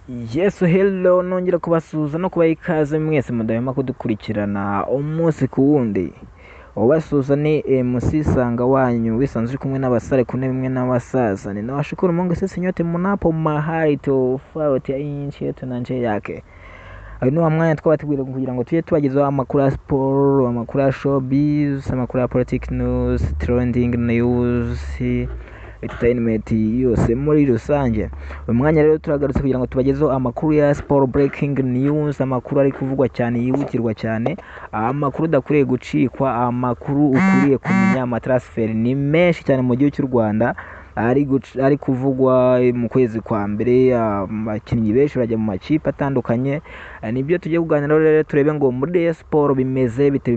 Yes, hello, nongera kubasuhuza no kubaha ikaze mwese mudahema kudukurikirana umunsi ku wundi. Ubasuhuza ni MC Sanga wanyu wisanzwe uri kumwe n'abasare ku ntebe imwe n'abasaza. Ninawashukuru Mungu sisi nyote mnapo mahali tofauti ya nchi yetu na nje yake. Uyu wa mwanya twabategurira kugira ngo tujye tubagezaho amakuru ya siporo, amakuru ya showbiz, amakuru ya political news, trending news, entertainment yose muri rusange. Uyu mwanya rero turagarutse kugira ngo tubagezeho amakuru ya sport, breaking news, amakuru ari kuvugwa cyane, yihutirwa cyane, amakuru udakwiriye gucikwa, amakuru ukwiriye kumenya. Amatransfer ni menshi cyane mu gihugu cy'u Rwanda ari kuvugwa mu kwezi kwa mbere. Abakinnyi benshi barajya mu makipe atandukanye. Nibyo tugiye kuganiraho rero, turebe ngo muri Rayon Sport bimeze bite,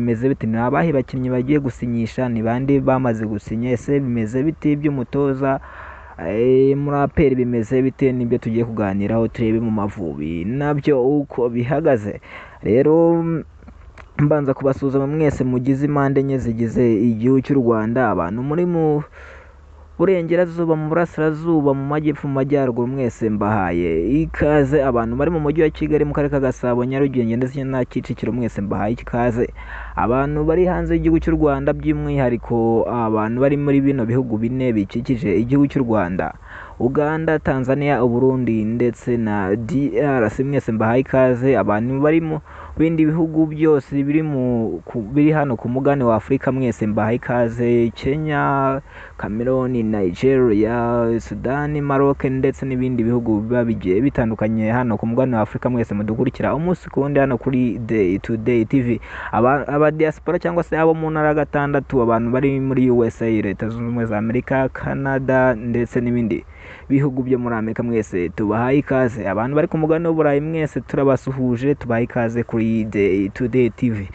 ni abahe bakinnyi bagiye gusinyisha, ni bande bamaze gusinya, ese bimeze bite by'umutoza, muri APR bimeze bite, nibyo tugiye kuganiraho turebe mu Mavubi nabyo uko bihagaze. Rero mbanza kubasuhuza mwese mugize impande enye zigize igihugu cy'u Rwanda, abantu muri mu burengerazuba, mu burasirazuba, mu majyepfo, mu majyaruguru, mwese mbahaye ikaze. Abantu bari mu mujyi wa Kigali, mu karere ka Gasabo, Nyarugenge ndetse na Kicukiro, mwese mbahaye ikaze. Abantu bari hanze y'igihugu cy'u Rwanda, by'umwihariko abantu bari muri bino bihugu bine bikikije igihugu cy'u Rwanda, Uganda, Tanzania, Uburundi ndetse na DRC, mwese mbahaye ikaze. Abantu bari mu bindi bihugu byose biri hano ku mugabane wa Afurika, mwese mbahaye ikaze. Kenya, Cameroon, Nigeria, Sudan, Maroc ndetse n'ibindi bihugu biba bigiye bitandukanye hano ku mugabane wa Afurika, mwese mudukurikira umunsi ku wundi hano kuri Day to Day TV. Aba diaspora cyangwa se abo mu ntara ya gatandatu, abantu bari muri USA, Leta Zunze Ubumwe za Amerika, Canada ndetse n'ibindi bihugu byo muri Amerika, mwese tubahaye ikaze. Abantu bari ku mugabane w'Uburayi, mwese turabasuhuje, tubahaye ikaze kuri Day to Day TV.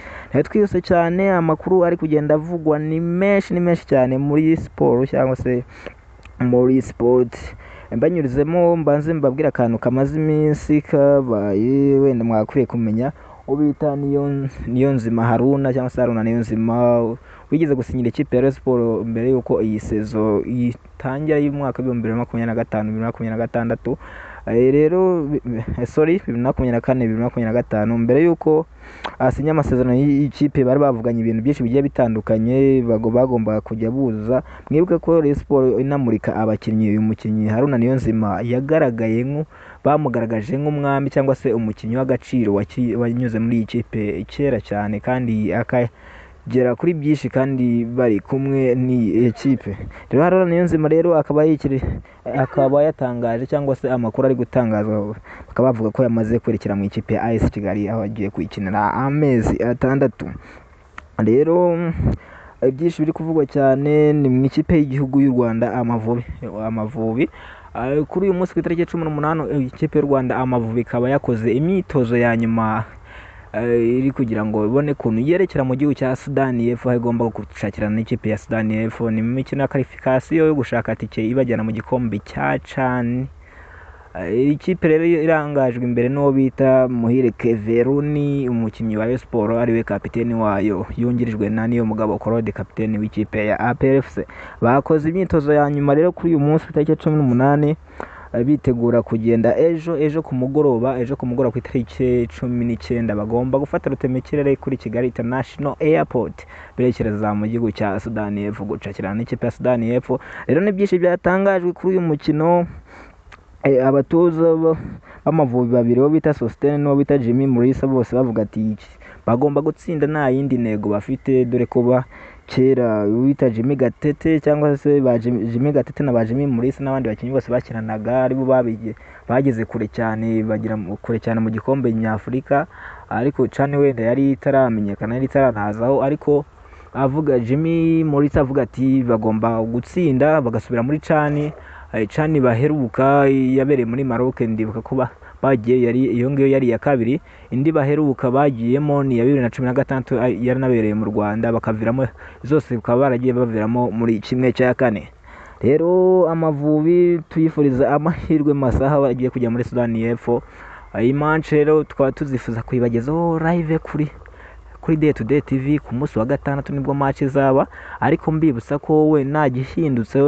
Twihuse cyane, amakuru ari kugenda avugwa ni menshi cyane muri siporo cyangwa se muri sport. Mbanyurizemo mbanze mbabwira akantu kamaze iminsi kabaye, wenda mwakwiye kumenya. Ubita Niyonzima Haruna cyangwa se Haruna Niyonzima, wigeze gusinyira ikipe ya Rayon Sport mbere yuko iyi sezo itangira y'umwaka wa 2025-2026. Rero 2024-2025, mbere yuko asinya amasezerano y'ikipe bari bavuganye ibintu byinshi bigiye bitandukanye, bagomba kujya buza. Mwibuke ko Rayon Sport inamurika abakinnyi, uyu mukinnyi Haruna Niyonzima yagaragaye bamugaragaje nk'umwami cyangwa se umukinnyi w'agaciro wanyuze muri iyi kipe kera cyane, kandi akagera kuri byinshi kandi bari kumwe n'iyi kipe. Rero Haruna Niyonzima rero akaba yatangaje cyangwa se amakuru ari gutangazwa, bakaba bavuga ko yamaze kwerekera mu ikipe ya AS Kigali, aho agiye kuyikinira amezi 6. Rero byinshi biri kuvugwa cyane ni mu ikipe y'igihugu y'u Rwanda, Amavubi. Kuri uyu munsi ku itariki 18, ikipe y'u Rwanda Amavubi ikaba yakoze imyitozo ya nyuma iri kugira ngo ibone kuntu yerekera mu gihugu cya Sudani y'Epfo, aho igomba gushakirana n'ikipe ya Sudani y'Epfo. Ni mu mikino ya qualification yo gushaka tike ibajyana mu gikombe cya CHAN. Ikipe rero irangajwe imbere n'uwo bita Muhire Keveruni, umukinnyi wa Rayon Sport, ariwe kapiteni wayo, yungirijwe na Niyomugabo Claude, kapiteni w'ikipe ya APR FC. Bakoze imyitozo ya nyuma rero kuri uyu munsi ku itariki 18, bitegura kugenda ejo ku mugoroba ku itariki 19, bagomba gufata rutemikirere kuri Kigali International Airport, berekereza mu gihugu cya Sudani y'Epfo gucakirana n'ikipe ya Sudani y'Epfo. Rero ni byinshi byatangajwe kuri uyu mukino. Abatoza b'Amavubi babiri, bo bita Sostene n'uwo bita Jimmy Mulisa, bose bavuga ati bagomba gutsinda nta yindi ntego bafite, dore ko kera bita Jimmy Gatete cyangwa se Jimmy Gatete na Jimmy Mulisa n'abandi bakinnyi bose bakinanaga, aribo bageze kure cyane, bagira kure cyane mu gikombe nyafurika, ariko cyane wenda yari itaramenyekana, yari itaranazaho. Ariko avuga Jimmy Mulisa avuga ati bagomba gutsinda bagasubira muri CHAN baheruka, yabereye muri Maroc. Ndibuka ko bagiye iyo ngiyo yari ya kabiri. Indi baheruka bagiyemo ni ya 2016, yaranabereye mu Rwanda, bakaviramo zose, bakaba baragiye baviramo muri 1/4. Rero Amavubi tuyifuriza amahirwe masaha bagiye kujya muri Sudani y'Epfo. Iyi match rero twaba tuzifuza kuyibagezaho live kuri Day to Day TV ku munsi wa gatandatu, nibwo match izaba. Ariko mbibutsa ko we nta gihindutse,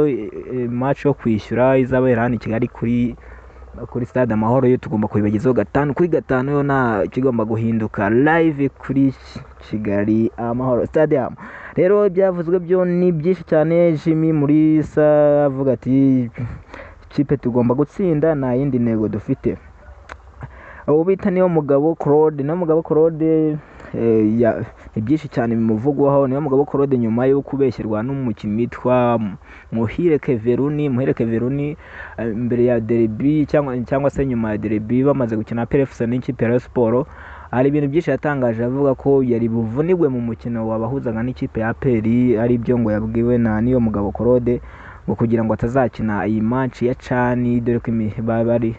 match yo kwishyura izabera hano i Kigali kuri kuri stade Amahoro yo tugomba kubibagezaho 5/5 yo nta kigomba guhinduka live kuri Kigali Amahoro Stadium. Rero ibyavuzwe byo ni byinshi cyane. Jimmy Mulisa avuga ati ikipe tugomba gutsinda, nta yindi ntego dufite. Abo bita niyo mugabo Claude ibyinshi cyane bimuvugwaho. Niyo mugabo Claude nyuma yo kubeshyirwa n'umukinnyi witwa Muhire Keveruni imbere ya derby cyangwa se nyuma ya derby bamaze gukina PFC n'ikipe ya Sport, hari ibintu byinshi yatangaje avuga ko yari buvunigwe mu mukino wabahuzaga n'ikipe ya APR, ari byo ngo yabwiwe na niyo mugabo Claude ngo kugira ngo atazakina iyi match ya CHAN, dore ko bari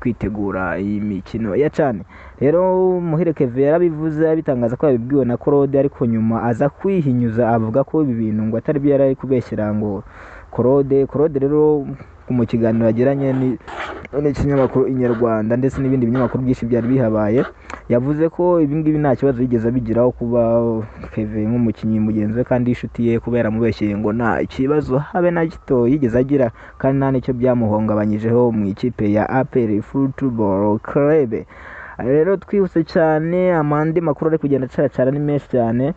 kwitegura iyi mikino ya CHAN. Rero Muhire Keve yarabivuze abitangaza ko yabibwiwe na Claude, ariko nyuma aza kwihinyuza avuga ko ibi bintu ngo atari byo yari kubeshyira ngo Claude rero mu kiganiro yagiranye n'ikinyamakuru Inyarwanda ndetse n'ibindi binyamakuru byinshi byari bihabaye, yavuze ko ibi ngibi nta kibazo yigeze bigiraho kuba Keve nk'umukinnyi mugenzi we kandi inshuti ye kubera mubeshyeye ngo nta ikibazo habe na gito yigeze agira, kandi nta n'icyo byamuhongabanyijeho mu ikipe ya APR Football Club. Rero twihuse cyane, amandi makuru ari kugenda acara ni menshi cyane.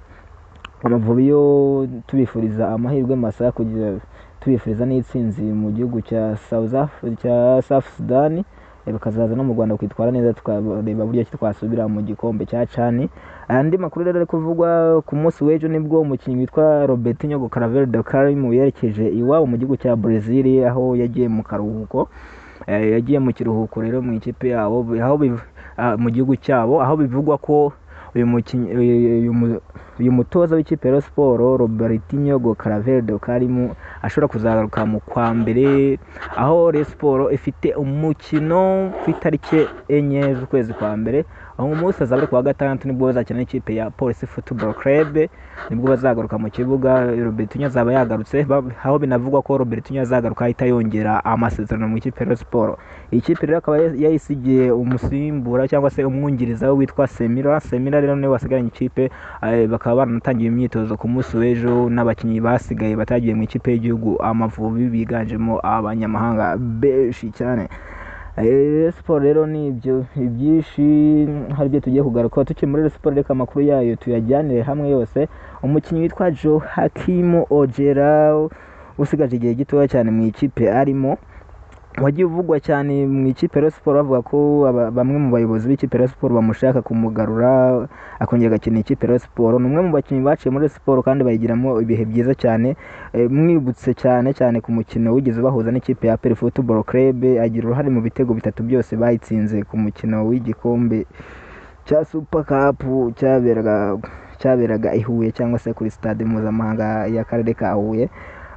Amavubi yo tubifuriza amahirwe masa kugira tubifuriza n'itsinzi mu gihugu cya South Sudan, bakazaza no mu Rwanda kwitwara neza, tukareba buryo twasubira mu gikombe cya CHAN. Andi makuru rero ari kuvugwa ku munsi w'ejo nibwo umukinnyi witwa Robertinho Caravello Carimo yerekeje iwabo mu gihugu cya Brazil, aho yagiye mu karuhuko. Yagiye mu kiruhuko rero mu ikipe yabo mu gihugu cyabo, aho bivugwa ko uyu mutoza w'ikipe ya Sport Robertinho Caravello Carimo ashobora kuzagaruka mu kwa mbere, aho Sport ifite umukino ku itariki 4 z'ukwezi kwa mbere, aho umunsi azaba ku wa gatandatu nibwo bazakina n'ikipe ya Police Football Club, nibwo bazagaruka mu kibuga. Robertinho azaba yagarutse, aho binavugwa ko Robertinho azagaruka ahita yongera amasezerano mu ikipe ya Sport. Ikipe rero akaba yayisigiye umusimbura cyangwa se umwungiriza witwa Semira rero niwe wasigaranye ikipe, bakaba baranatangiye imyitozo ku munsi w'ejo n'abakinnyi basigaye batagiye mu ikipe y'igihugu Amavubi biganjemo abanyamahanga benshi cyane. Sport rero ni ibyo ibyinshi hari byo tugiye kugaruka tukiri muri Sport. Reka amakuru yayo tuyajyanire hamwe yose. Umukinnyi witwa Joachim Ojera usigaje igihe gitoya cyane mu ikipe arimo, wagiye uvugwa cyane mu ikipe ya Sport, bavuga ko bamwe mu bayobozi b'ikipe ya Sport bamushaka kumugarura akongera agakina ikipe ya Sport. Ni umwe mu bakinnyi baciye muri Sport kandi bayigiramo ibihe byiza cyane. Mwibutse cyane ku mukino wigeze bahuza n'ikipe ya APR Football Club, agira uruhare mu bitego 3 byose bayitsinze ku mukino w'igikombe cya Super Cup cyaberaga i Huye cyangwa se kuri stade mpuzamahanga y'akarere ka Huye.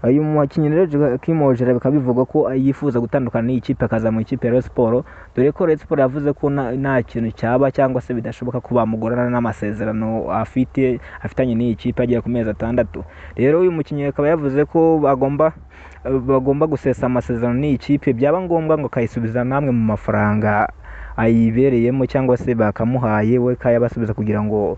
Uyu mukinnyi rero Joachim Ojera bikaba bivuga ko yifuza gutandukana n'ikipe akaza mu ikipe ya Sport, dore ko Sport yavuze ko nta kintu cyaba cyangwa se bidashoboka ko bamugorana n'amasezerano afitanye n'iyi kipe agera ku mezi 6. Rero uyu mukinnyi akaba yavuze ko bagomba gusesa amasezerano n'iyi kipe, byaba ngombwa ngo kayisubiza namwe mu mafaranga ayibereyemo cyangwa se bakamuhaye we kayabasubiza kugira ngo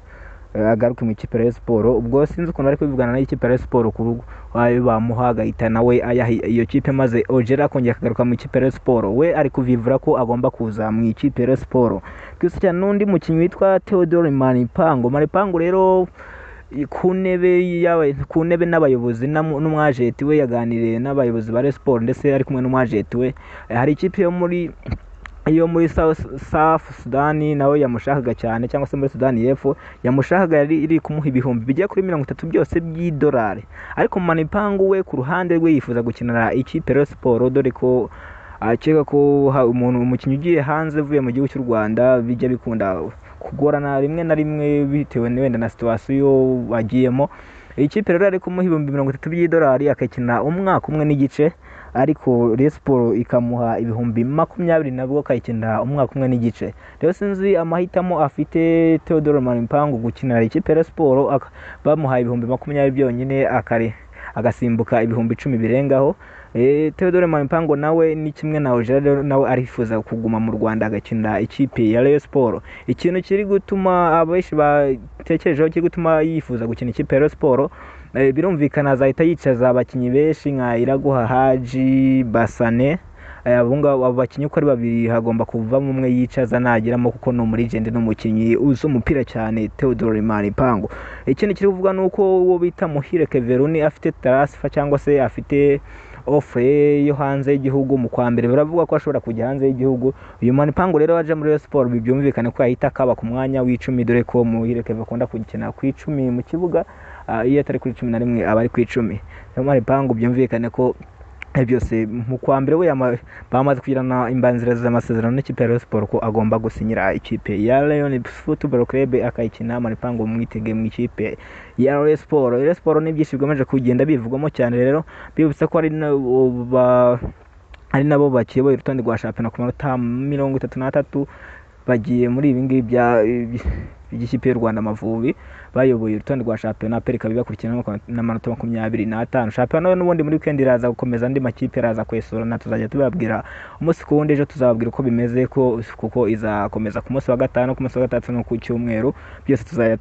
agaruke mu ikipe ya Sport. Ubwo sinzi ukuntu ari kubivugana n'ikipe ya Sport ku rugo bamuha agahita nawe iyo kipe, maze Ojera akongera akagaruka mu ikipe ya Sport. We ari kuvivura ko agomba kuza mu ikipe ya Sport. Twese cyane n'undi mukinnyi witwa Theodore Manipango rero ku ntebe n'abayobozi n'umwajeti we yaganiriye n'abayobozi ba Sport ndetse ari kumwe n'umwajeti we. Hari ikipe yo muri South Sudan nawe yamushakaga cyane, cyangwa se muri Sudan y'Epfo yamushakaga, iri kumuha ibihumbi bijya kuri 30 byose by'idolari, ariko Manipango we ku ruhande rwe yifuza gukinira ikipe ya Sport, dore ko akeka ko umukinnyi ugiye hanze uvuye mu gihugu cy'u Rwanda bijya bikunda kugorana rimwe na rimwe bitewe wenda na situation bagiyemo. Ikipe rero ari kumuha ibihumbi 30 by'idolari akakina umwaka umwe n'igice, ariko Sport ikamuha ibihumbi 20 nabwo akayikina umwaka umwe n'igice. Rero sinzi amahitamo afite Theodore Manipango gukinira ikipe ya Sport, bamuhaye ibihumbi 20 byonyine agasimbuka ibihumbi 10 birengaho. Theodore Manipango nawe ni kimwe na Ojera, nawe arifuza kuguma mu Rwanda agakina ikipe ya Rayon Sport. Ikintu kiri gutuma abenshi batekerejeho kiri gutuma yifuza gukina ikipe ya Rayon Sport, birumvikana azahita yicaza abakinnyi benshi nka Iraguha Haji, Basane, abo bakinnyi uko ari babiri hagomba kuvamo umwe yicaza nageramo, kuko ni umurigende n'umukinnyi uzi umupira cyane Theodore Manipango. Ikindi kiri kuvuga ni uko uwo bita Muhire Keveruni afite transfer cyangwa se afite offer yo hanze y'igihugu mu kwa mbere, baravuga ko ashobora kujya hanze y'igihugu. Uyu Manipango rero aje muri Rayon Sport byumvikane ko yahita akaba ku mwanya w'10, dore ko Muhire Kevero akunda gukina ku 10 mu kibuga, iyo atari kuri 11 aba ari ku 10. Manipango byumvikane ko byose mu kwa mbere we bamaze kugirana imbanzira z'amasezerano n'ikipe ya Rayon Sport ko agomba gusinyira ikipe ya Rayon Football Club akayikina. Manipango mwitege mu ikipe ya Rayon Sport. Rayon Sport ni byinshi bigomeje kugenda bivugamo cyane, rero bibutsa ko ari nabo bakiyoboye urutonde rwa shampiyona ku manota 33 bagiye muri ibi ngibi by'ikipe y'u Rwanda Amavubi, bayoboye urutonde rwa shampiyona perika bibakurikirana n'amanota 25. Shampiyona n'ubundi muri weekend iraza gukomeza, andi makipe araza kwesurana, tuzajya tubabwira umunsi ku wundi. Ejo tuzababwira uko bimeze kuko izakomeza ku munsi wa gatanu, ku munsi wa gatatu no ku cyumweru, byose tuzajya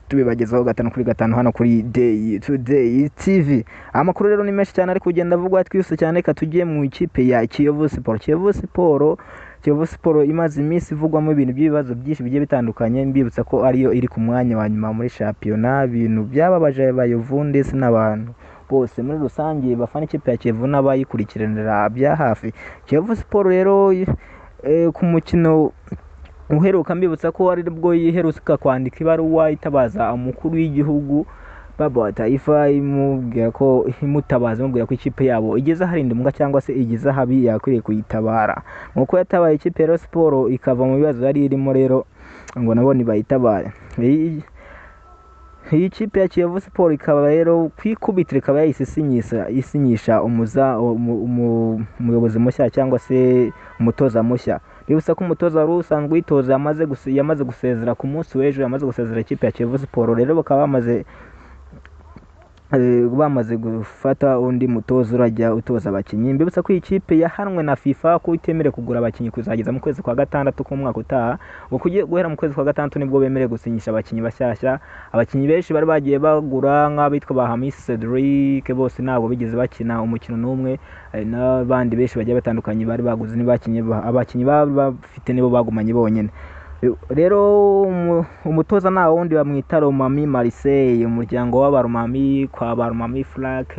tubibagezaho 5 kuri 5 hano kuri Day Today TV. Amakuru rero ni menshi cyane ari kugenda avugwa, twise cyane ka tugiye mu ikipe ya Kiyovu Sport. Kiyovu Sport imaze iminsi ivugwamo ibintu by'ibibazo byinshi bigiye bitandukanye, mbibutsa ko ariyo iri ku mwanya wa nyuma muri shampiyona. Ibintu byababaje abayovu ndetse n'abantu bose muri rusange bafana ikipe ya Kiyovu n'abayikurikiranira bya hafi. Kiyovu Sport rero ku mukino uheruka, mbibutsa ko ari bwo yiheruka kwandika ibaruwa itabaza umukuru w'igihugu Baba wa Taifa imubwira ko ikipe yabo igeze aharinda imbwa cyangwa se igeze ahabi yakwiriye kuyitabara. Nkuko yatabaye ikipe ya Rayon Sport ikava mu bibazo yari irimo, rero ngo nabo nibayitabare. Iyi kipe ya Kiyovu Sport ikaba rero kwikubitira, ikaba isinyisha umuyobozi mushya cyangwa se umutoza mushya. Bibutsa ko umutoza wari usanzwe uyitoza yamaze gusezera ku munsi w'ejo, yamaze gusezera ikipe ya Kiyovu Sport. Rero bakaba bamaze gufata undi mutoza urajya utoza abakinnyi. Mbibutsa ko iyi kipe yahanwe na FIFA ko itemerewe kugura abakinnyi kuzageza mu kwezi kwa gatandatu k'umwaka utaha. Guhera mu kwezi kwa gatandatu nibwo bemerewe gusinyisha abakinnyi bashyashya. Abakinnyi benshi bari bagiye bagura nk'abitwa ba Hamis Cedric, bose ntabwo bigeze bakina umukino n'umwe, n'abandi benshi bagiye batandukanye bari baguze abakinnyi bafite nibo bagumanye bonyine. Rero umutoza nta wundi bamwita Romami Marseille, umuryango w'abaromami kwa Baromami Frank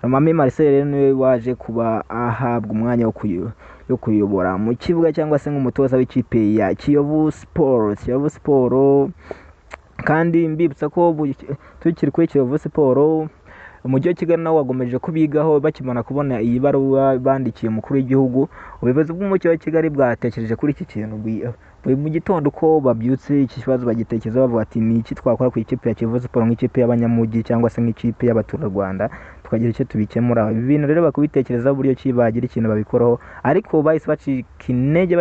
Romami Marseille rero niwe waje kuba ahabwa umwanya wo kuyobora mu kibuga cyangwa se nk'umutoza w'ikipe ya Kiyovu Sport. Kandi mbibutsa ko tukiri kuri Kiyovu Sport, umujyi wa Kigali nawo wagomeje kubigaho bakimana kubona iyi baruwa bandikiye umukuru w'igihugu. Ubuyobozi bw'umujyi wa Kigali bwatekereje kuri iki kintu mu gitondo uko babyutse, iki kibazo bagitekereza bavuga ati ni iki twakora ku ikipe ya Kiyovu Sport nk'ikipe y'abanyamujyi cyangwa se nk'ikipe y'abaturarwanda, tukagira icyo tubikemura. Ibi bintu rero bakubitekerezaho uburyo ki bagira ikintu babikoraho, ariko bahise bacika intege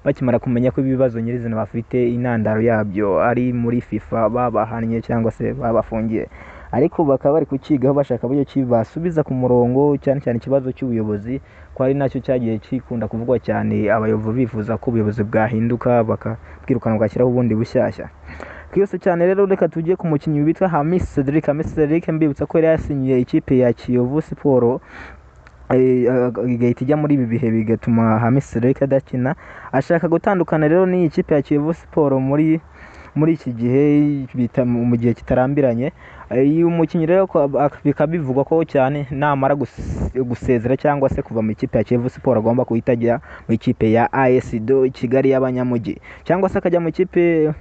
bakimara kumenya ko ibibazo nyirizina bafite intandaro yabyo ari muri FIFA babahannye cyangwa se babafungiye. Ariko bakaba bari kukigaho bashaka buryo ki basubiza ku murongo, cyane cyane ikibazo cy'ubuyobozi, ko ari nacyo cyagiye kikunda kuvugwa cyane, abayobozi bifuza ko ubuyobozi bwahinduka bakabwirukana bagashyiraho ubundi bushyashya. Kwiyose cyane rero reka tujye ku mukinnyi witwa Hamis Cedric. Mbibutsa ko yari yasinyiye ikipe ya Kiyovu Sport, igahita ijya muri ibi bihe bigatuma Hamis Cedric adakina. Ashaka gutandukana rero n'iyi kipe ya Kiyovu Sport muri iki gihe bita mu gihe kitarambiranye. Uyu mukinnyi rero bikaba bivugwa ko cyane namara gusezera cyangwa se kuva mu ikipe ya Kiyovu Sport agomba guhita ajya mu ikipe ya AS Kigali y'abanyamujyi, cyangwa se akajya mu ikipe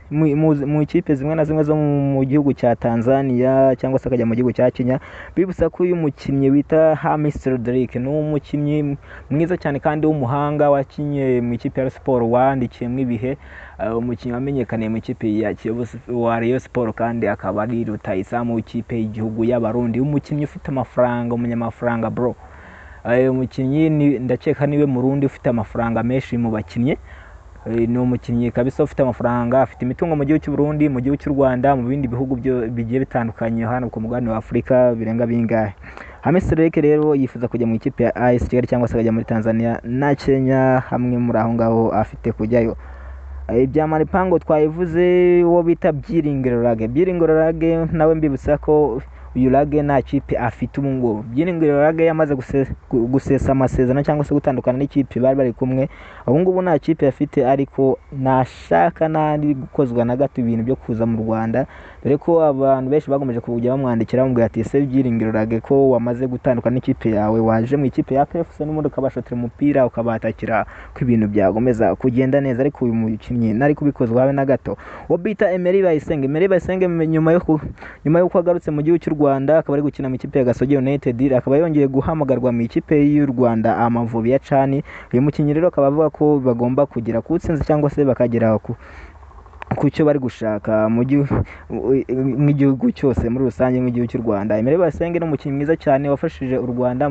zimwe na zimwe zo mu gihugu cya Tanzania cyangwa se akajya mu gihugu cya Kenya. Bibutsa ko uyu mukinnyi wita Hamis Cedric ni umukinnyi mwiza cyane kandi w'umuhanga, wakinye mu ikipe ya Sport, wandikiyemo ibihe, umukinnyi wamenyekaniye mu ikipe ya Kiyovu wa Rayon Sport, kandi akaba ari rutahizamu w'ikipe y'igihugu y'Abarundi, umukinnyi ufite amafaranga, umunyamafaranga bro. Umukinnyi ndakeka niwe Murundi ufite amafaranga menshi mu bakinnyi. Ni umukinnyi kabisa ufite amafaranga, afite imitungo mu gihugu cy'u Burundi, mu gihugu cy'u Rwanda, mu bindi bihugu bigiye bitandukanye hano ku mugabane wa Afurika birenga bingahe. Hamis Cedric rero yifuza kujya mu ikipe ya AS Kigali cyangwa se akajya muri Tanzania na Kenya, hamwe muri aho ngaho afite kujyayo. Ibya Manipango twayivuze, uwo bita Byiringiro Rage nawe mbibutsa ko uyu Rage nta kipe afite ubu ngubu. Byiringiro Rage yamaze gusesa amasezerano cyangwa se gutandukana n'ikipe bari kumwe, ubu ngubu nta kipe afite, ariko nashaka nari gukozwa na gato ibintu byo kuza mu Rwanda, dore ko abantu benshi bagomeje kujya bamwandikira bamubwira ati ese Byiringiro Rage ko wamaze gutandukana n'ikipe yawe waje mu ikipe ya KFC n'ubundi ukabashotera umupira ukabatakira ko ibintu byagomeza kugenda neza, ariko uyu mukinnyi nari kubikozwa habe na gato. Uwo bita Emery Bayisenge nyuma yuko agarutse mu gihugu cy'u Rwanda akaba ari gukina mu ikipe ya Gasogi United, akaba yongeye guhamagarwa mu ikipe y'u Rwanda Amavubi ya Cani. Uyu mukinnyi rero akaba avuga ko bagomba kugira kutsinzi cyangwa se bakagera ku cyo bari gushaka mu gihugu cyose muri rusange nk'igihugu cy'u Rwanda. Emery Bayisenge ni umukinnyi mwiza cyane wafashije u Rwanda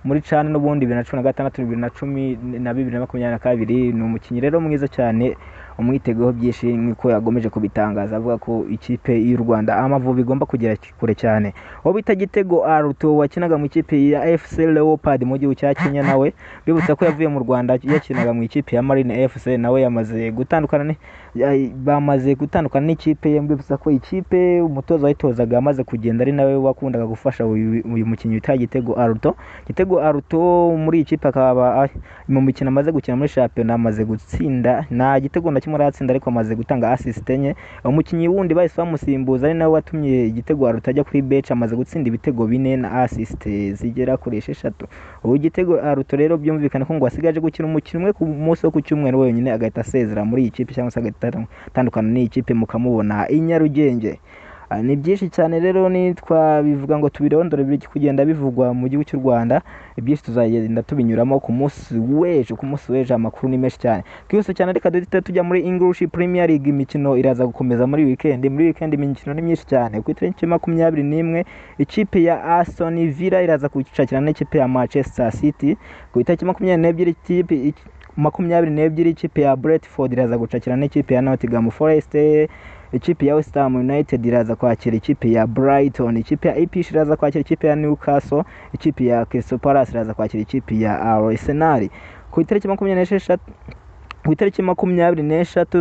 muri Cani n'ubundi 2016, 2010 na 2022. Ni umukinnyi rero mwiza cyane umwitegeho byinshi niko yagomeje kubitangaza, avuga ko ikipe y'u Rwanda Amavubi igomba kugera kure cyane. Uwo bita Gitego Aruto wakinaga mu ikipe ya FC Leopard mu gihugu cya Kenya, nawe bibutsa ko yavuye mu Rwanda yakinaga mu ikipe ya Marine FC, nawe bamaze gutandukana n'ikipe ye. Bibutsa ko ikipe umutoza wayitozaga amaze kugenda ari nawe wakundaga gufasha uyu mukinnyi wita Gitego Aruto muri ikipe, akaba mu mikino amaze gukina muri shampiyona amaze gutsinda nta gitego na kimwe aratsinda, ariko amaze gutanga assist enye. Umukinnyi wundi bahise bamusimbuza ari nawe watumye Gitego Aruto ajya kuri bench, amaze gutsinda ibitego 4 na assist zigera kuri 6. Ubu Gitego Aruto rero byumvikana ko ngo asigaje gukina umukino umwe ku munsi wo ku cyumweru wenyine agahita asezera muri iyi kipe cyangwa se agatandukana n'iyi kipe mukamubona i Nyarugenge. Ni byinshi cyane rero twabivuga ngo tubirondore biri kugenda bivugwa mu gihugu cy'u Rwanda, ibyinshi tuzagenda tubinyuramo ku munsi w'ejo. Amakuru ni menshi cyane, twihuse cyane. Reka duhite tujya muri English Premier League. Imikino iraza gukomeza muri weekend imikino ni myinshi cyane. Ku itariki 21 ikipe ya Aston Villa iraza gucakirana n'ikipe ya Manchester City. Ku itariki 22 ikipe ya Brentford iraza gucakirana n'ikipe ya Nottingham Forest. Ikipe ya West Ham United iraza kwakira ikipe ya Brighton. Ikipe ya Ipswich iraza kwakira ikipe ya Newcastle. Ikipe ya Crystal Palace iraza kwakira ikipe ya Arsenal. Ku itariki 23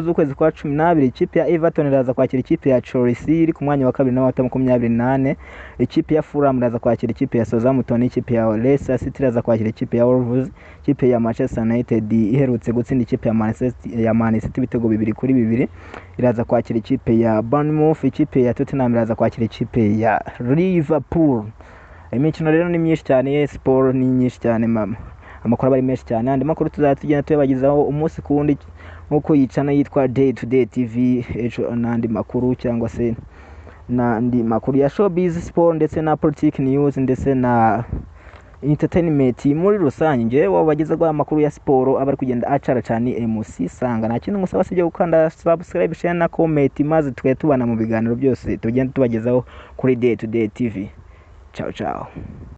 z'ukwezi kwa 12 ikipe ya Everton iraza kwakira ikipe ya Chelsea iri ku mwanya wa 2 n'amanota 28. Ikipe ya Fulham iraza kwakira ikipe ya Southampton. Ikipe ya Leicester City iraza kwakira ikipe ya Wolves. Ikipe ya Manchester United iherutse gutsinda ikipe ya Man City ibitego 2-2 iraza kwakira ikipe ya Bournemouth. Ikipe ya Tottenham iraza kwakira ikipe ya Liverpool. Imikino rero ni myinshi cyane, sport ni nyinshi cyane, amakuru bari menshi cyane. Andi makuru tuzatugenda tuyabagizaho umunsi ku wundi nkuko yicana yitwa Day to Day TV. Ejo n'andi makuru cyangwa se n'andi makuru ya showbiz, sport ndetse na politic news ndetse na entertainment muri rusange. Wabagezaho amakuru ya sport abari kugenda acara cyane MC Sanga. Nta kintu musaba sibyo gukanda subscribe, share na comment, maze tukajya tubana mu biganiro byose tugenda tubagezaho kuri Day to Day TV. Ciao.